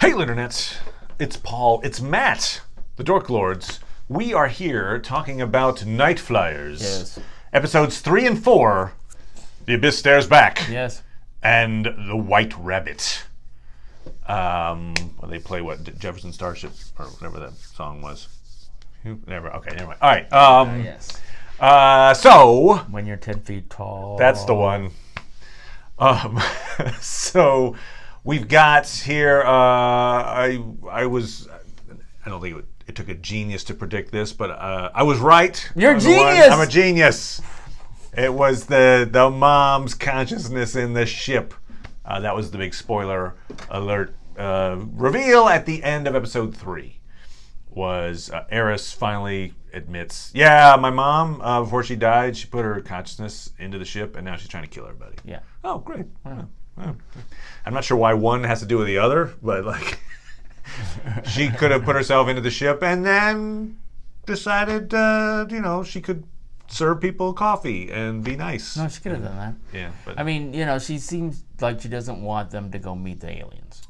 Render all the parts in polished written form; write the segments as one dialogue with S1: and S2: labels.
S1: Hey, Internets! It's Paul, it's Matt, the Dork Lords. We are here talking about Nightflyers.
S2: Yes.
S1: Episodes 3 and 4, The Abyss Stares Back.
S2: Yes.
S1: And The White Rabbit. They play Jefferson Starship, or whatever that song was. Never mind. All right.
S2: Yes.
S1: So...
S2: When you're 10 feet tall.
S1: That's the one. So... We've got here, I don't think it took a genius to predict this, but I was right.
S2: You're a genius!
S1: I'm a genius. It was the mom's consciousness in the ship. That was the big spoiler alert reveal at the end of episode 3. Was Eris finally admits, yeah, my mom, before she died, she put her consciousness into the ship, and now she's trying to kill everybody.
S2: Yeah.
S1: Oh, great. I'm not sure why one has to do with the other, but like she could have put herself into the ship and then decided, she could serve people coffee and be nice.
S2: No, she could have done that.
S1: Yeah. But,
S2: I mean, she seems like she doesn't want them to go meet the aliens.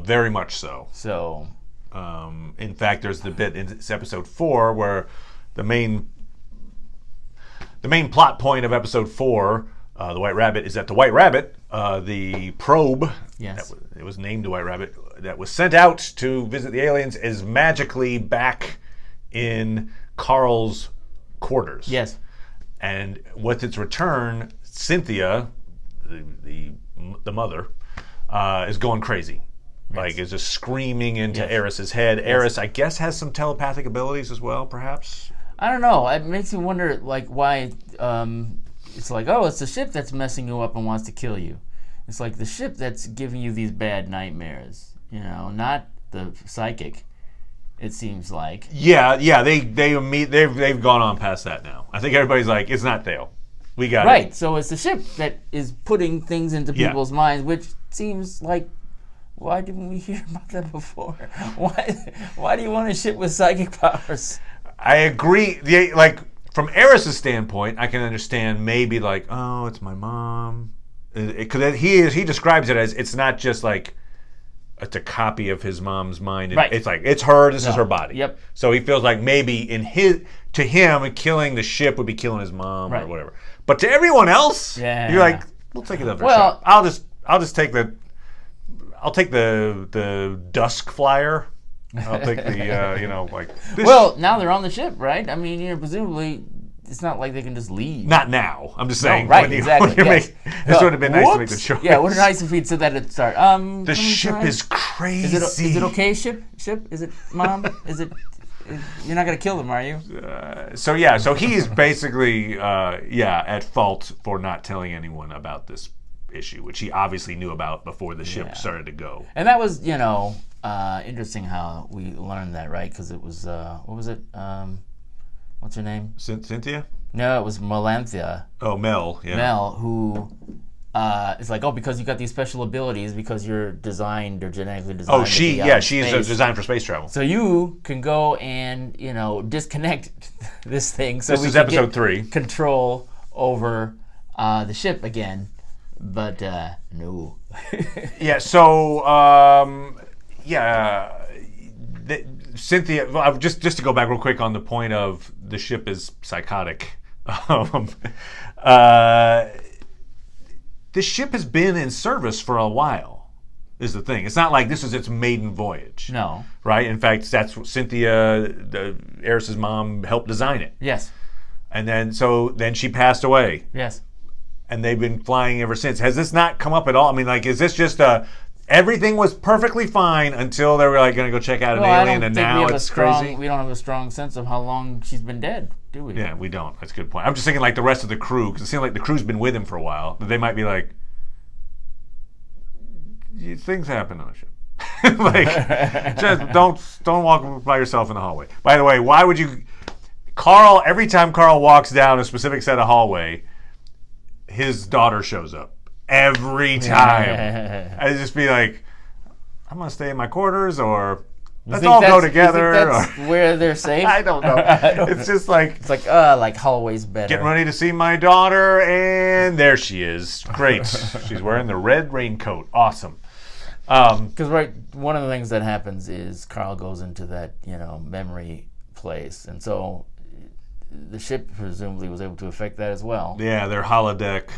S1: Very much so.
S2: So.
S1: In fact, there's the bit in episode 4 where the main plot point of episode 4, the White Rabbit, is that the White Rabbit, the probe,
S2: yes,
S1: it was named the White Rabbit, that was sent out to visit the aliens, is magically back in Karls' quarters.
S2: Yes.
S1: And with its return, Cynthia, the mother, is going crazy. Yes. Like, is just screaming into Eris's head. Yes. Eris, I guess, has some telepathic abilities as well, perhaps?
S2: I don't know. It makes me wonder, like, why... it's like, oh, it's the ship that's messing you up and wants to kill you. It's like the ship that's giving you these bad nightmares, not the psychic. It seems like. Yeah,
S1: they've gone on past that now. I think everybody's like, it's not Thale. We got it.
S2: Right. So it's the ship that is putting things into people's minds, which seems like, why didn't we hear about that before? Why do you want a ship with psychic powers?
S1: I agree. From Eris' standpoint, I can understand maybe like, oh, it's my mom. Because he describes it as it's not just like it's a copy of his mom's mind.
S2: Right.
S1: It's like, it's her, this is her body.
S2: Yep.
S1: So he feels like maybe to him, killing the ship would be killing his mom or whatever. But to everyone else, you're like, we'll take another shot. I'll just take I'll take the dusk flyer. I'll take the, this.
S2: Well, now they're on the ship, right? I mean, presumably, it's not like they can just leave.
S1: Not now. I'm just saying.
S2: No, right, exactly.
S1: This would have been nice to make the choice.
S2: Yeah, it would have been nice if he'd said that at the start.
S1: The ship is crazy.
S2: Is it okay, ship? Is it, Mom? You're not going to kill them, are you?
S1: So he's basically, at fault for not telling anyone about this issue, which he obviously knew about before the ship started to go.
S2: And that was, interesting how we learned that, right? Because it was, what was it? What's her name?
S1: Cynthia?
S2: No, it was Melanthia.
S1: Oh, Mel, yeah.
S2: Mel, who is like, because you got these special abilities because you're designed or genetically designed.
S1: Oh, she's designed for space travel.
S2: So you can go and, disconnect this thing. So
S1: this is episode 3.
S2: Control over the ship again. But, no.
S1: Cynthia, well, just to go back real quick on the point of the ship is psychotic. The ship has been in service for a while, is the thing. It's not like this is its maiden voyage.
S2: No.
S1: Right? In fact, that's what Cynthia, Eris' mom, helped design it.
S2: Yes.
S1: And then she passed away.
S2: Yes.
S1: And they've been flying ever since. Has this not come up at all? I mean, like, is this just everything was perfectly fine until they were like going to go check out an alien, and now it's crazy?
S2: We don't have a strong sense of how long she's been dead, do we?
S1: Yeah, we don't. That's a good point. I'm just thinking like the rest of the crew, because it seems like the crew's been with him for a while. They might be like, things happen on a ship. Like, just don't walk by yourself in the hallway. By the way, why would you... every time Karl walks down a specific set of hallway, his daughter shows up. Every time. I'd just be like, I'm going to stay in my quarters, or let's all go together.
S2: You think that's where they're safe?
S1: I don't know. It's just like...
S2: It's like hallways better.
S1: Getting ready to see my daughter, and there she is. Great. She's wearing the red raincoat. Awesome.
S2: Because one of the things that happens is Karl goes into that memory place, and so the ship presumably was able to affect that as well.
S1: Yeah, their holodeck.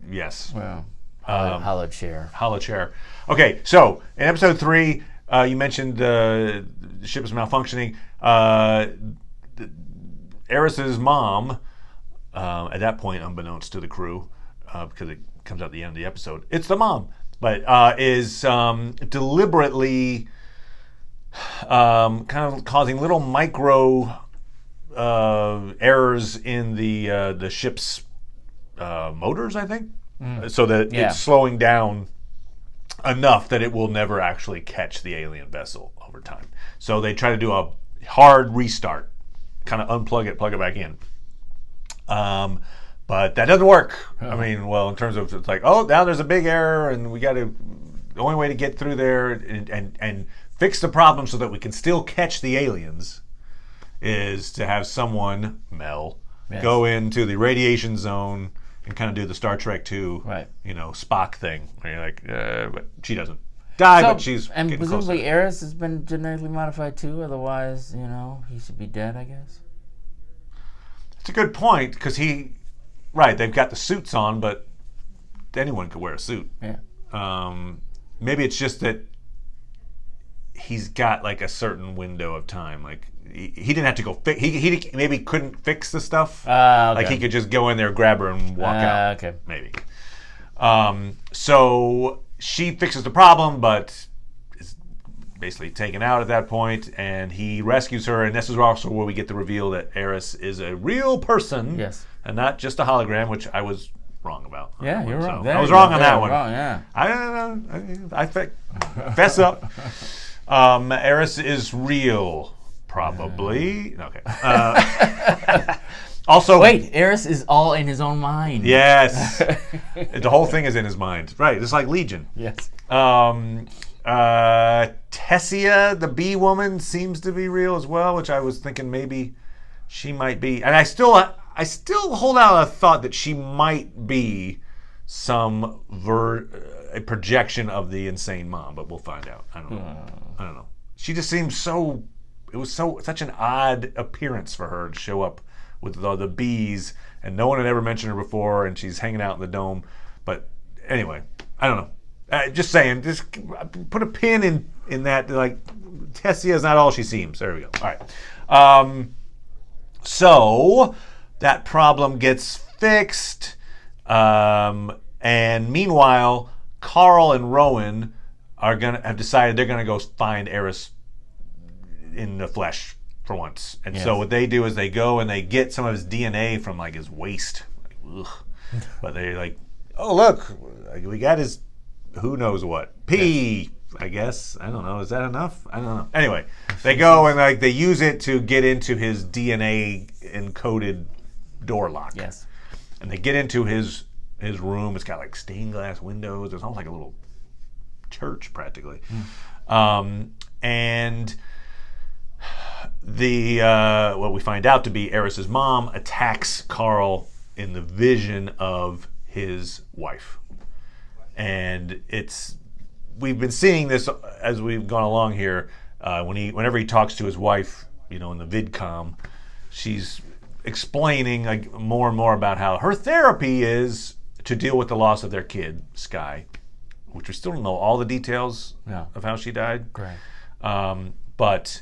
S1: Yes.
S2: Well, holo chair.
S1: Holo chair. Okay, so in episode 3, you mentioned the ship is malfunctioning. Eris's mom, at that point, unbeknownst to the crew, because it comes out at the end of the episode, it's the mom, but is deliberately kind of causing little micro errors in the ship's motors, I think, so that it's slowing down enough that it will never actually catch the alien vessel over time. So they try to do a hard restart, kind of unplug it, plug it back in. But that doesn't work. I mean, well, in terms of it's like, oh, now there's a big error, and we got to. The only way to get through there and fix the problem so that we can still catch the aliens is to have someone, Mel, go into the radiation zone and kind of do the Star Trek II, Spock thing. Where you're like, but she doesn't die, but she's
S2: and
S1: getting
S2: presumably
S1: closer.
S2: Eris has been genetically modified too. Otherwise, he should be dead, I guess.
S1: It's a good point because they've got the suits on, but anyone could wear a suit.
S2: Yeah.
S1: Maybe it's just that he's got like a certain window of time. Like he didn't have to go fix. He maybe couldn't fix the stuff.
S2: Okay.
S1: Like he could just go in there, grab her, and walk out.
S2: Okay.
S1: Maybe. So she fixes the problem, but is basically taken out at that point, and he rescues her. And this is also where we get the reveal that Eris is a real person, and not just a hologram, which I was wrong about.
S2: Yeah, you're wrong.
S1: So I was wrong on that one.
S2: Wrong, yeah.
S1: I don't know. I fess up. Eris is real, probably. Okay. Also,
S2: wait, Eris is all in his own mind.
S1: Yes, the whole thing is in his mind. Right, it's like Legion.
S2: Yes.
S1: Tessia, the bee woman, seems to be real as well, which I was thinking maybe she might be. And I still hold out a thought that she might be some a projection of the insane mom, but we'll find out. I don't know. She just seems so. It was such an odd appearance for her to show up with the bees, and no one had ever mentioned her before, and she's hanging out in the dome. But anyway, I don't know. Just saying, just put a pin in that. Like, Tessia is not all she seems. There we go. All right. So that problem gets fixed, and meanwhile, Karl and Rowan have decided they're gonna go find Eris in the flesh for once. And so what they do is they go and they get some of his DNA from like his waist. Like, ugh. But they're like, oh look, we got his who knows what pee. I guess I don't know. Is that enough? I don't know. Anyway, they go and like they use it to get into his DNA encoded door lock.
S2: Yes.
S1: And they get into his room. It's got like stained glass windows. It's almost like a little church practically. And what we find out to be Eris's mom attacks Karl in the vision of his wife, and we've been seeing this as we've gone along here. Whenever he talks to his wife, in the vidcom, she's explaining like more and more about how her therapy is to deal with the loss of their kid Sky, which we still don't know all the details of how she died.
S2: Great.
S1: But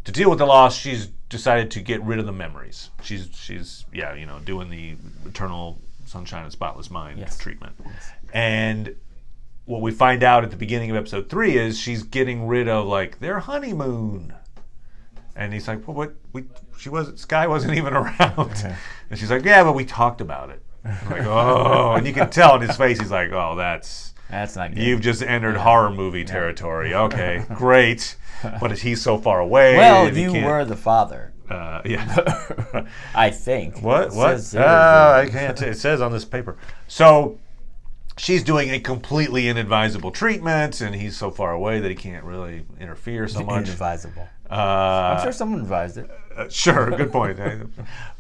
S1: to deal with the loss, she's decided to get rid of the memories. She's doing the eternal sunshine and spotless mind treatment.
S2: Yes. And
S1: what we find out at the beginning of episode 3 is she's getting rid of like their honeymoon. And he's like, well, Sky wasn't even around. And she's like, yeah, but we talked about it. I'm like, oh, and you can tell in his face, he's like, oh, that's not good. You've just entered horror movie territory. Okay, great. But he's so far away.
S2: Well, you were the father.
S1: Yeah.
S2: I think.
S1: What? I can't. It says on this paper. So she's doing a completely inadvisable treatment, and he's so far away that he can't really interfere so much.
S2: Inadvisable. I'm sure someone advised it.
S1: Sure, good point.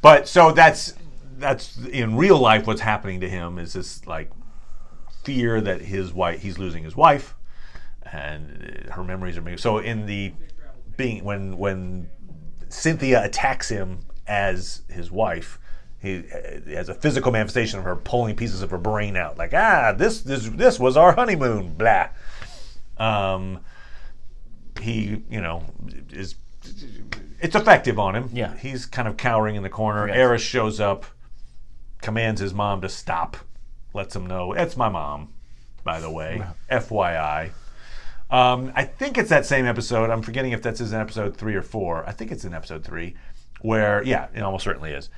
S1: But so that's in real life what's happening to him is this like fear that he's losing his wife, and her memories are made. So in the being when Cynthia attacks him as his wife, he has a physical manifestation of her pulling pieces of her brain out, like this was our honeymoon, blah. He is. It's effective on him.
S2: Yeah.
S1: He's kind of cowering in the corner.
S2: Yes.
S1: Eris shows up, commands his mom to stop, lets him know, it's my mom, by the way, FYI. I think it's that same episode. I'm forgetting if that's in episode 3 or 4. I think it's in episode 3, where, yeah, it almost certainly is.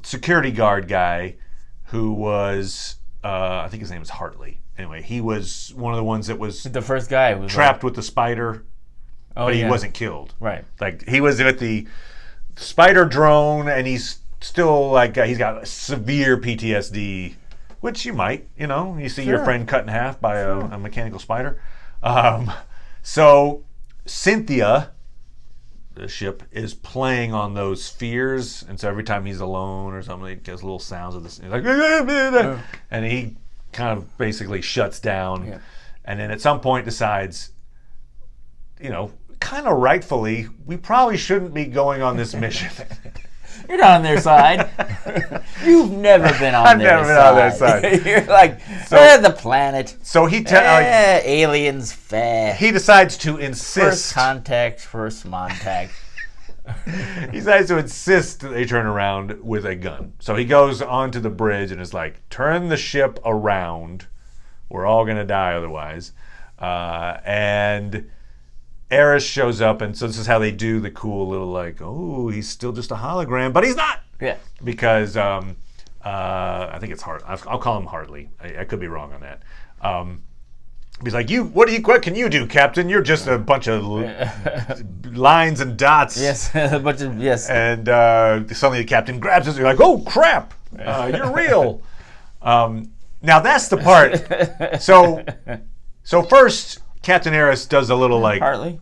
S1: Security guard guy who was, I think his name was Hartley. Anyway, he was one of the ones that was
S2: The first guy was
S1: trapped with the spider. But he wasn't killed.
S2: Right.
S1: Like, he was with the spider drone, and he's still, like, he's got severe PTSD, which you might, you see your friend cut in half by a mechanical spider. So Cynthia, the ship, is playing on those fears, and so every time he's alone or something, he gets little sounds of this. He's like, and he kind of basically shuts down.
S2: Yeah.
S1: And then at some point decides, kind of rightfully, we probably shouldn't be going on this mission.
S2: You're not on their side. You've never been on
S1: I've
S2: their
S1: never been
S2: side.
S1: on their side.
S2: You're like, the planet.
S1: So he
S2: aliens, fair.
S1: he decides to
S2: First
S1: insist.
S2: contact, first contact.
S1: He decides to insist that they turn around with a gun. So he goes onto the bridge and is like, turn the ship around. We're all going to die otherwise. And Eris shows up, and so this is how they do the cool little, like, oh, he's still just a hologram, but he's not.
S2: Yeah.
S1: Because I think it's Hart. I'll call him Hartley. I could be wrong on that. He's like, what can you do, Captain? You're just a bunch of lines and dots.
S2: Yes, a bunch of, yes.
S1: And suddenly the captain grabs us, and you're like, oh, crap, you're real. Now that's the part. So first, Captain Eris does a little, like...
S2: Hartley.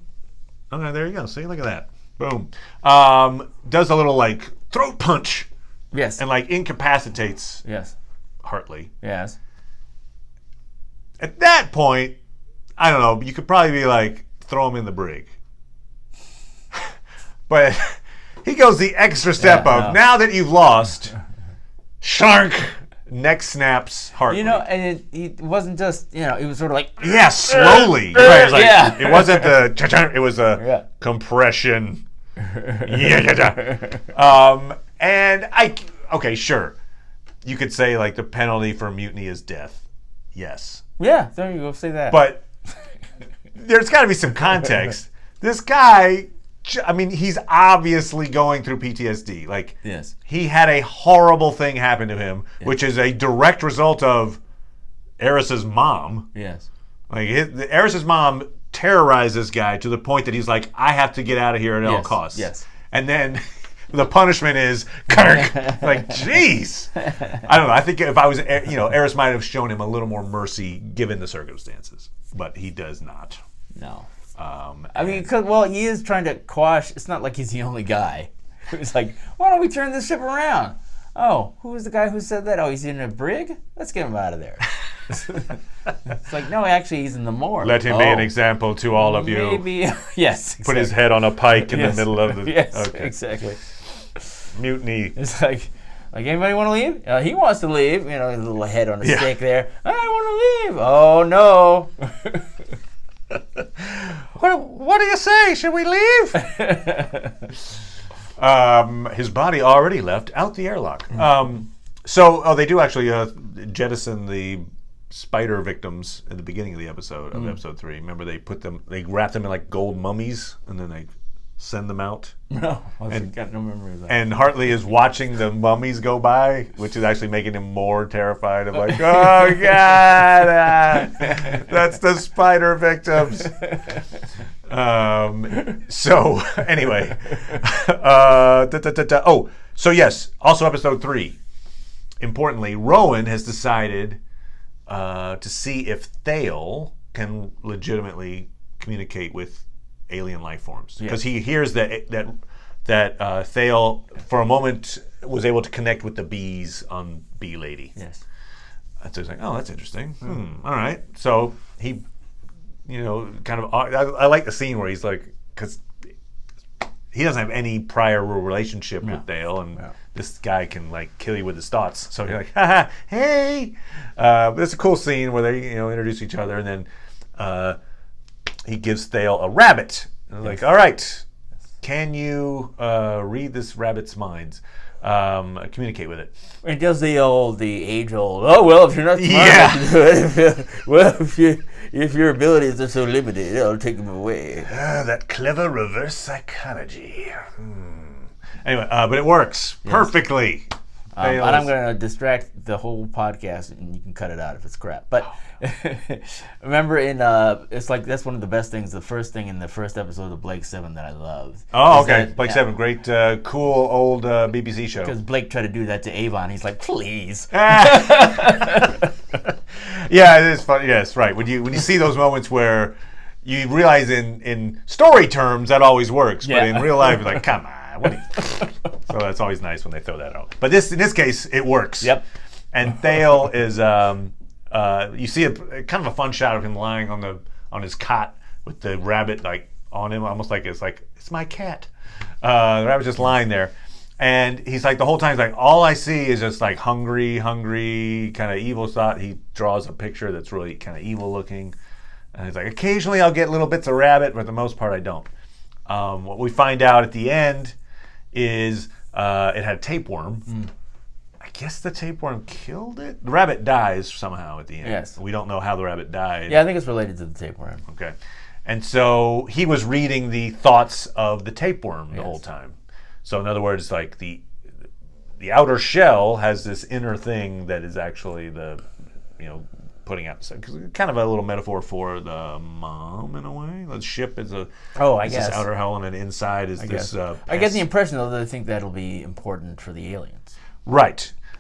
S1: Okay, there you go. See, look at that. Boom. Does a little, like, throat punch.
S2: Yes.
S1: And, like, incapacitates
S2: Yes.
S1: Hartley.
S2: Yes.
S1: At that point, I don't know, you could probably be like, throw him in the brig. But he goes the extra step now that you've lost, shark, neck snaps, Hartley.
S2: And it wasn't just, it was sort of like...
S1: Yeah, slowly. Right, it was like,
S2: yeah.
S1: It wasn't the... It was a compression. And okay, sure. You could say, like, the penalty for mutiny is death. Yes.
S2: Yeah, there you go. Say that.
S1: But there's got to be some context. This guy, he's obviously going through PTSD. Like,
S2: yes.
S1: He had a horrible thing happen to him, which is a direct result of Eris's mom.
S2: Yes.
S1: Like, Eris's mom terrorized this guy to the point that he's like, I have to get out of here at all costs.
S2: Yes.
S1: And then the punishment is Kirk. Like, jeez. I don't know. I think if I was, Eris might have shown him a little more mercy given the circumstances, but he does not.
S2: No. Because he is trying to quash. It's not like he's the only guy. It's like, why don't we turn this ship around? Oh, who was the guy who said that? Oh, he's in a brig? Let's get him out of there. It's like, no, actually, he's in the morgue.
S1: Let him be an example to all of you.
S2: Maybe, yes. Exactly.
S1: Put his head on a pike in the middle of the...
S2: Yes, exactly.
S1: Mutiny.
S2: It's like anybody want to leave? He wants to leave. A little head on a stick there. I want to leave. Oh, no.
S1: What do you say? Should we leave? His body already left out the airlock. They do actually jettison the spider victims at the beginning of the episode, of episode 3. Remember, they wrap them in like gold mummies, and then they send them out.
S2: No, I've got no memory of that.
S1: And Hartley is watching the mummies go by, which is actually making him more terrified of like, oh God, that's the spider victims. So anyway, so yes, also episode 3. Importantly, Rowan has decided to see if Thale can legitimately communicate with alien life forms, because he hears that Thale for a moment was able to connect with the bees on Bee Lady.
S2: Yes.
S1: So he's like, oh, that's interesting. All right. So he kind of. I like the scene where he's like, because he doesn't have any prior relationship with Dale, and this guy can like kill you with his thoughts. So you're like, haha, hey. But it's a cool scene where they introduce each other, and then he gives Dale a rabbit. And they're like, all right, can you read this rabbit's minds? Communicate with it.
S2: It does the age-old. Oh well, if you're not smart enough to do it, if your abilities are so limited, I'll take them away.
S1: That clever reverse psychology. Anyway, but it works perfectly.
S2: And I'm going to distract the whole podcast, and you can cut it out if it's crap. But remember, it's like that's one of the best things. The first thing in the first episode of Blake 7 that I loved.
S1: Oh, okay. Blake 7, great, cool old BBC show.
S2: Because Blake tried to do that to Avon. He's like, please.
S1: Yeah, it is funny. Yes, right. When you see those moments where you realize in story terms that always works, but in real life, you're like, come on. So that's always nice when they throw that out. But in this case, it works.
S2: Yep.
S1: And Thale is, you see a kind of a fun shot of him lying on his cot with the rabbit like on him, almost like it's my cat. The rabbit's just lying there, and he's like the whole time he's like, all I see is just like hungry, kind of evil thought. He draws a picture that's really kind of evil looking, and he's like, occasionally I'll get little bits of rabbit, but for the most part I don't. What we find out at the end is it had a tapeworm. I guess the tapeworm killed it. The rabbit dies somehow at the end.
S2: Yes.
S1: We don't know how the rabbit died.
S2: Yeah, I think it's related to the tapeworm.
S1: Okay. And so he was reading the thoughts of the tapeworm the whole time. So in other words, like the outer shell has this inner thing that is actually the, putting out, because kind of a little metaphor for the mom in a way. The ship is this outer element, inside is this.
S2: I get the impression though that I think that'll be important for the aliens.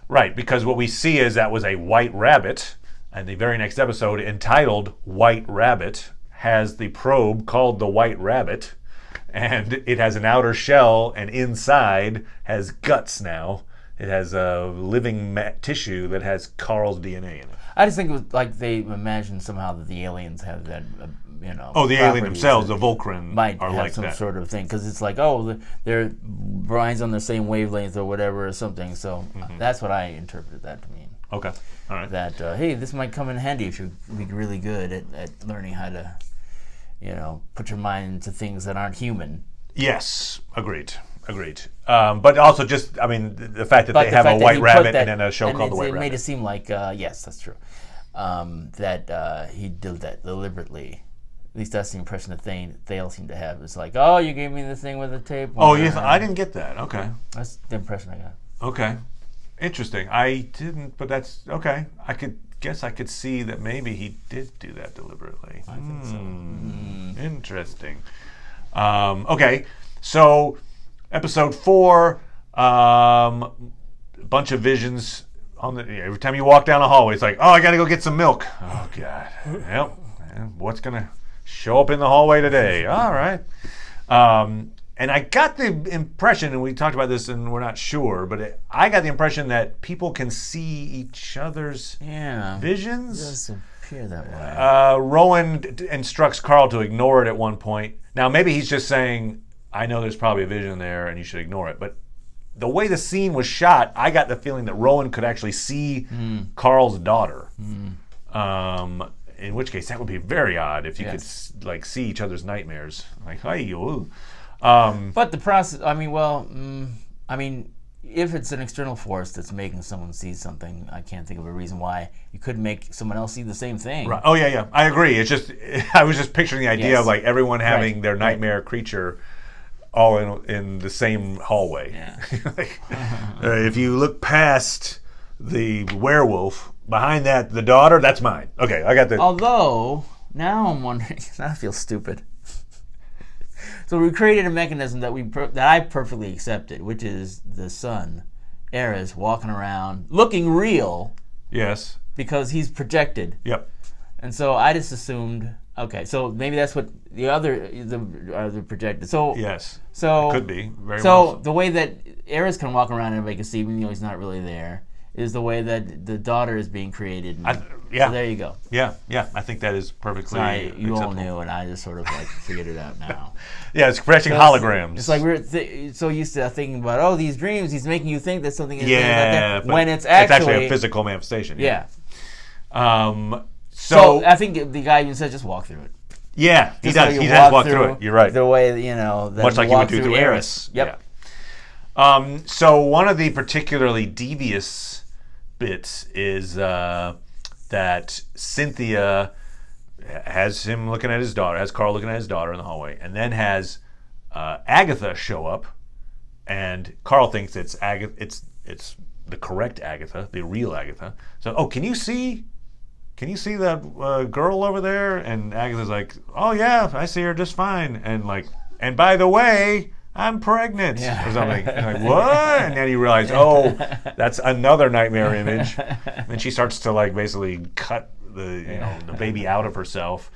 S1: Right, because what we see is that was a white rabbit, and the very next episode, entitled White Rabbit, has the probe called the White Rabbit, and it has an outer shell, and inside has guts now. It has a living tissue that has Karl's DNA in it.
S2: I just think it was like they imagined somehow that the aliens have that,
S1: Oh, the alien themselves, the Volcran,
S2: might
S1: are
S2: have
S1: like
S2: some
S1: that.
S2: sort of thing, because it's like, their brains on the same wavelength or whatever or something. So that's what I interpreted that to mean.
S1: Okay, all right.
S2: That hey, this might come in handy if you're really good at learning how to, put your mind into things that aren't human.
S1: Yes, agreed. But also just, the fact that they have a white rabbit and then a show called The White Rabbit.
S2: It made it seem like, yes, that's true, that he did that deliberately. At least that's the impression that Thale seemed to have. It's like, oh, you gave me the thing with the tape.
S1: Oh, I didn't get that. Okay.
S2: That's the impression I got.
S1: Okay. Interesting. I didn't, but that's okay. I could see that maybe he did do that deliberately.
S2: I think so.
S1: Interesting. Okay, so episode 4, a bunch of visions on every time you walk down a hallway, it's like, oh, I gotta go get some milk. Oh God. Yep. What's gonna show up in the hallway today? All right. And I got the impression, and we talked about this, and we're not sure, but I got the impression that people can see each other's visions.
S2: It does appear that way.
S1: Rowan instructs Karl to ignore it at one point. Now, maybe he's just saying, I know there's probably a vision there, and you should ignore it. But the way the scene was shot, I got the feeling that Rowan could actually see Karls' daughter. In which case, that would be very odd if you could see each other's nightmares. Like, hey, you.
S2: But the process, if it's an external force that's making someone see something, I can't think of a reason why you couldn't make someone else see the same thing.
S1: Right. Oh, yeah. I agree. It's just, I was just picturing the idea of like everyone having their nightmare creature all in the same hallway.
S2: Yeah.
S1: If you look past the werewolf, behind that, the daughter, that's mine. Okay, I got the...
S2: Although, now I'm wondering, I feel stupid. So we created a mechanism that I perfectly accepted, which is the son, Eris, walking around, looking real.
S1: Yes.
S2: Because he's projected.
S1: Yep.
S2: And so I just assumed, okay, so maybe that's what the other projected. So
S1: yes.
S2: So
S1: it could be very
S2: so
S1: well.
S2: The way that Eris can walk around and make a see, even though he's not really there, is the way that the daughter is being created.
S1: Yeah.
S2: So there you go.
S1: Yeah. I think that is perfectly
S2: Sorry, you all
S1: acceptable.
S2: knew, and I just sort of like figured it out now.
S1: Yeah, it's projecting holograms.
S2: It's like we're so used to thinking about these dreams. He's making you think that something is
S1: yeah,
S2: out there,
S1: but
S2: when it's actually
S1: a physical manifestation.
S2: Yeah.
S1: So
S2: I think the guy even said just walk through it.
S1: Yeah, he
S2: Just
S1: does.
S2: so
S1: He
S2: you
S1: does walk through it. You're right.
S2: The way that
S1: Much like you would do through Eris.
S2: Yep.
S1: Yeah. So one of the particularly devious bits is that Cynthia has him looking at his daughter, has Karl looking at his daughter in the hallway, and then has Agatha show up, and Karl thinks it's Agatha. It's the correct Agatha, the real Agatha. So, can you see that girl over there? And Agatha's like, oh yeah, I see her just fine. And by the way, I'm pregnant or something. And like, what? And then you realize, that's another nightmare image. And she starts to basically cut the baby out of herself,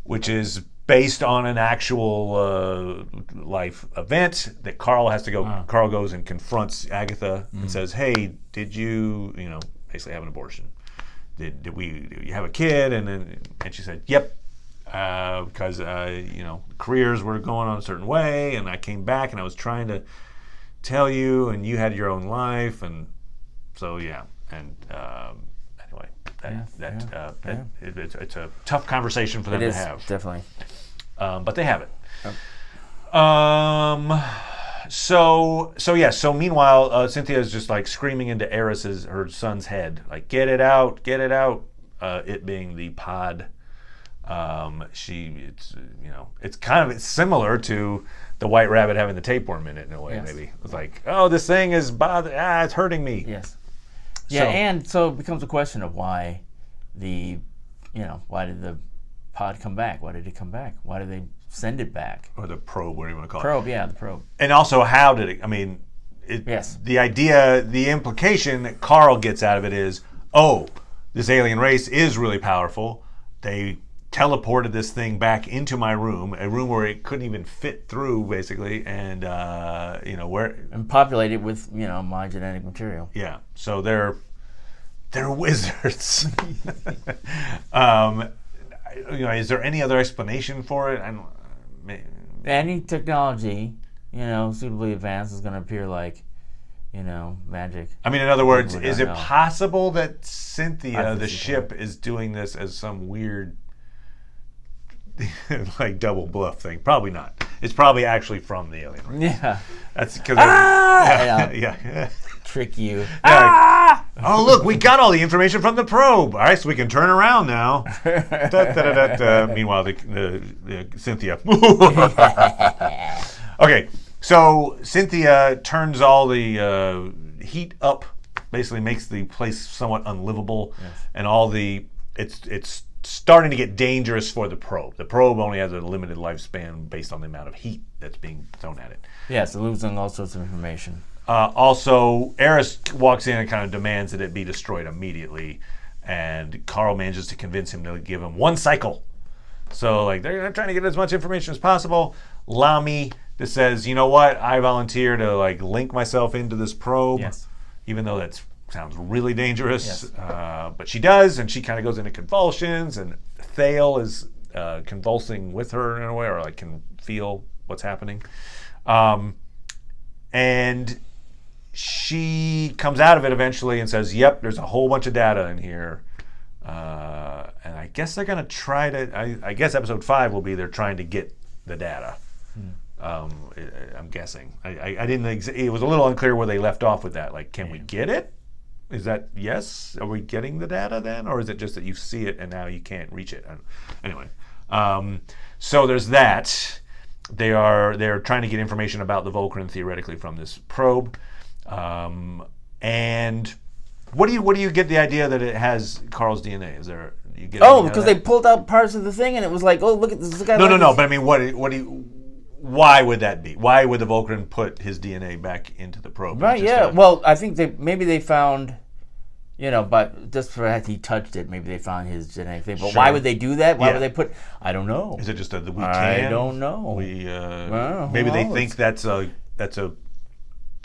S1: which is based on an actual life event that Karl has to go. Wow. Karl goes and confronts Agatha and says, hey, did you basically have an abortion? Did you have a kid? And she said, yep, because careers were going on a certain way, and I came back and I was trying to tell you, and you had your own life, and so and anyway, it's a tough conversation for them to have.
S2: Definitely.
S1: But they have it. So meanwhile, Cynthia is just screaming into Eris's, her son's head, get it out, get it out. It being the pod. It's kind of similar to the White Rabbit having the tapeworm in it in a way. Yes. Maybe it's this thing is it's hurting me.
S2: Yes. Yeah, and so it becomes a question of why did the pod come back? Why did it come back? Why did they send it back?
S1: Or the probe, what do you want to call it?
S2: Probe, yeah, the probe.
S1: And also, how did it?
S2: Yes.
S1: The idea, the implication that Karl gets out of it is, this alien race is really powerful. They teleported this thing back into my room, a room where it couldn't even fit through, basically, and
S2: and populate it with my genetic material.
S1: Yeah. So they're wizards. Is there any other explanation for it?
S2: Any technology, suitably advanced is going to appear like, magic.
S1: In other words, is it possible that Cynthia, the ship, is doing this as some weird, double bluff thing? Probably not. It's probably actually from the alien race.
S2: Yeah.
S1: That's because
S2: yeah. Trick you.
S1: Look, we got all the information from the probe. All right, so we can turn around now. Meanwhile, the Cynthia. Okay, so Cynthia turns all the heat up, basically makes the place somewhat unlivable, and it's starting to get dangerous for the probe. The probe only has a limited lifespan based on the amount of heat that's being thrown at it.
S2: Yes, losing all sorts of information.
S1: Also, Eris walks in and kind of demands that it be destroyed immediately, and Karl manages to convince him to give him one cycle. So, they're trying to get as much information as possible. Lamy just says, you know what, I volunteer to, link myself into this probe, even though that sounds really dangerous. Yes. But she does, and she kind of goes into convulsions, and Thale is convulsing with her in a way, or, can feel what's happening. And she comes out of it eventually and says, yep, there's a whole bunch of data in here. And I guess they're going to try to, I guess episode 5 will be they're trying to get the data. I'm guessing. I didn't, it was a little unclear where they left off with that. Can we get it? Is that yes? Are we getting the data then? Or is it just that you see it and now you can't reach it? Anyway, so there's that. They're trying to get information about the Volcran theoretically from this probe, and what do you get the idea that it has Karl's DNA? Is there you get?
S2: Because they pulled out parts of the thing and it was look at this guy.
S1: No. But why would that be? Why would the Volcran put his DNA back into the probe?
S2: Right. Yeah. Well, I think they found. But just for that he touched it, maybe they found his genetic thing. But why would they do that? Why would they put? I don't know.
S1: Is it just that we can?
S2: I don't know.
S1: Maybe they think that's a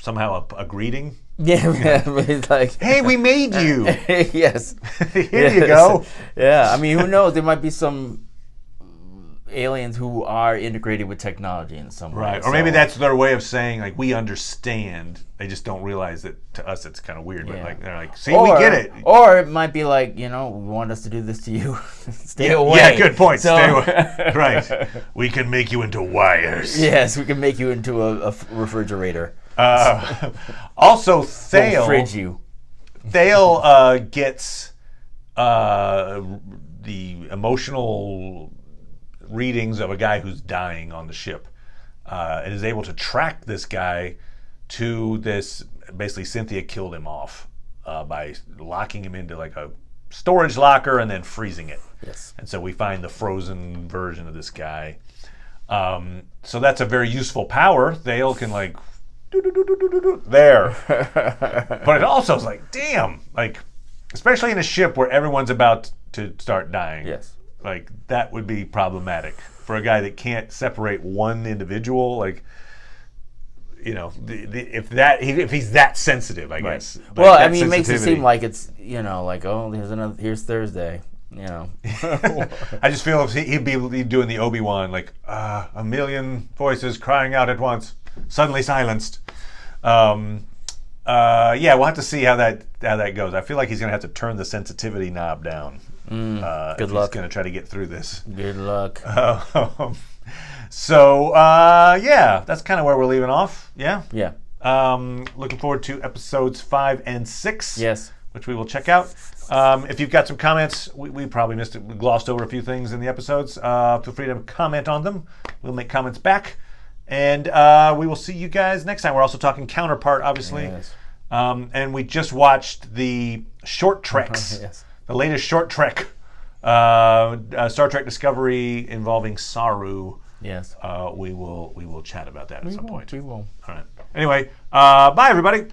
S1: somehow a greeting.
S2: Yeah, but it's like,
S1: Hey, we made you.
S2: yes.
S1: Here you go.
S2: Yeah, I mean, who knows? There might be some aliens who are integrated with technology in some way.
S1: Right. Or maybe that's their way of saying, like, we understand. They just don't realize that to us it's kind of weird. But like they're like, see, we get it.
S2: Or it might be like, we want us to do this to you. Stay away.
S1: Yeah, good point. Stay away. Right. We can make you into wires.
S2: Yes, we can make you into a refrigerator.
S1: Also, Thale.
S2: We'll fridge you.
S1: Thale gets the emotional readings of a guy who's dying on the ship, and is able to track this guy to this. Basically, Cynthia killed him off by locking him into like a storage locker and then freezing it.
S2: Yes.
S1: And so we find the frozen version of this guy. So that's a very useful power. Thale can like there, but it also is like, damn, like especially in a ship where everyone's about to start dying.
S2: Yes.
S1: Like that would be problematic for a guy that can't separate one individual. Like, if he's that sensitive, I guess.
S2: Right. Well, I mean, it makes it seem like it's like, oh, here's Thursday.
S1: I just feel if he'd be doing the Obi-Wan, like a million voices crying out at once, suddenly silenced. We'll have to see how that goes. I feel like he's gonna have to turn the sensitivity knob down.
S2: Good luck.
S1: He's gonna try to get through this.
S2: Good luck.
S1: That's kind of where we're leaving off. Yeah.
S2: Yeah.
S1: Looking forward to episodes 5 and 6.
S2: Yes.
S1: Which we will check out. If you've got some comments, we probably glossed over a few things in the episodes. Feel free to comment on them. We'll make comments back. And we will see you guys next time. We're also talking Counterpart, obviously.
S2: Yes.
S1: And we just watched the short treks.
S2: Yes.
S1: The latest short trek. Star Trek Discovery involving Saru.
S2: Yes.
S1: We will chat about that at some point.
S2: We will.
S1: All right. Anyway, bye, everybody.